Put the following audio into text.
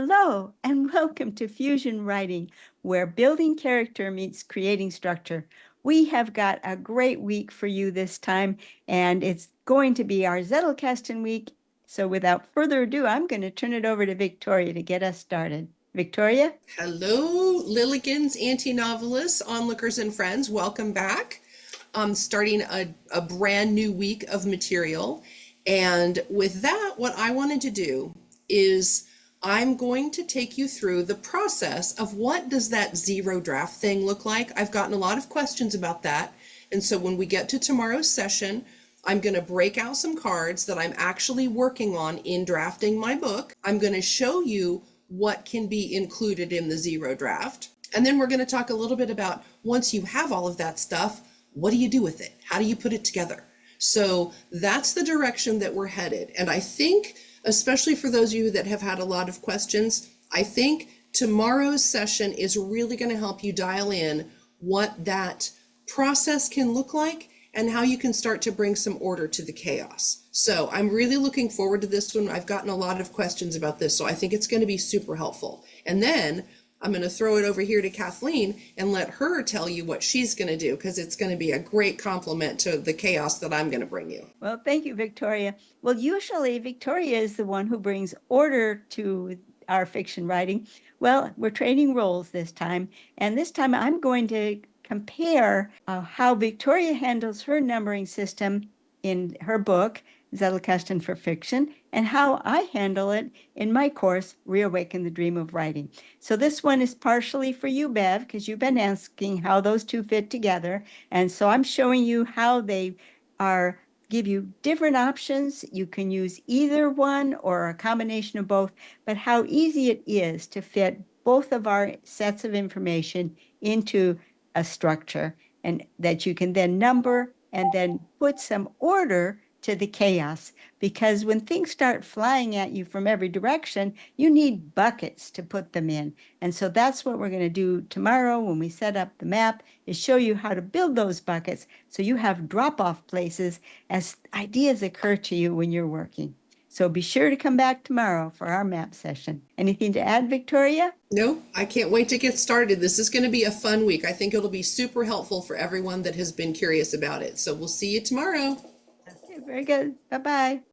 Hello, and welcome to Fusion Writing, where building character meets creating structure. We have got a great week for you this time, and it's going to be our Zettelkasten week. So without further ado, I'm going to turn it over to Victoria to get us started. Victoria? Hello, Lilligans, anti-novelists, onlookers, and friends. Welcome back. Starting a brand new week of material. And with that, what I wanted to do is I'm going to take you through the process of what does that zero draft thing look like. I've gotten a lot of questions about that. And so when we get to tomorrow's session, I'm going to break out some cards that I'm actually working on in drafting my book. I'm going to show you what can be included in the zero draft. And then we're going to talk a little bit about once you have all of that stuff, what do you do with it? How do you put it together? So that's the direction that we're headed. And I think, especially for those of you that have had a lot of questions, I think tomorrow's session is really going to help you dial in what that process can look like and how you can start to bring some order to the chaos. So I'm really looking forward to this one. I've gotten a lot of questions about this, so I think it's going to be super helpful. And then I'm going to throw it over here to Kathleen and let her tell you what she's going to do, because it's going to be a great complement to the chaos that I'm going to bring you. Well, thank you, Victoria. Well, usually Victoria is the one who brings order to our fiction writing. Well, we're trading roles this time, and this time I'm going to compare how Victoria handles her numbering system in her book, Zettelkasten for Fiction, and how I handle it in my course, Reawaken the Dream of Writing. So this one is partially for you, Bev, because you've been asking how those two fit together. And so I'm showing you how they give you different options. You can use either one or a combination of both, but how easy it is to fit both of our sets of information into a structure, and that you can then number and then put some order to the chaos. Because when things start flying at you from every direction, you need buckets to put them in. And so that's what we're going to do tomorrow when we set up the map, is show you how to build those buckets so you have drop-off places as ideas occur to you when you're working. So be sure to come back tomorrow for our map session. Anything to add, Victoria? No, I can't wait to get started. This is going to be a fun week. I think it'll be super helpful for everyone that has been curious about it. So we'll see you tomorrow. Okay, very good. Bye-bye.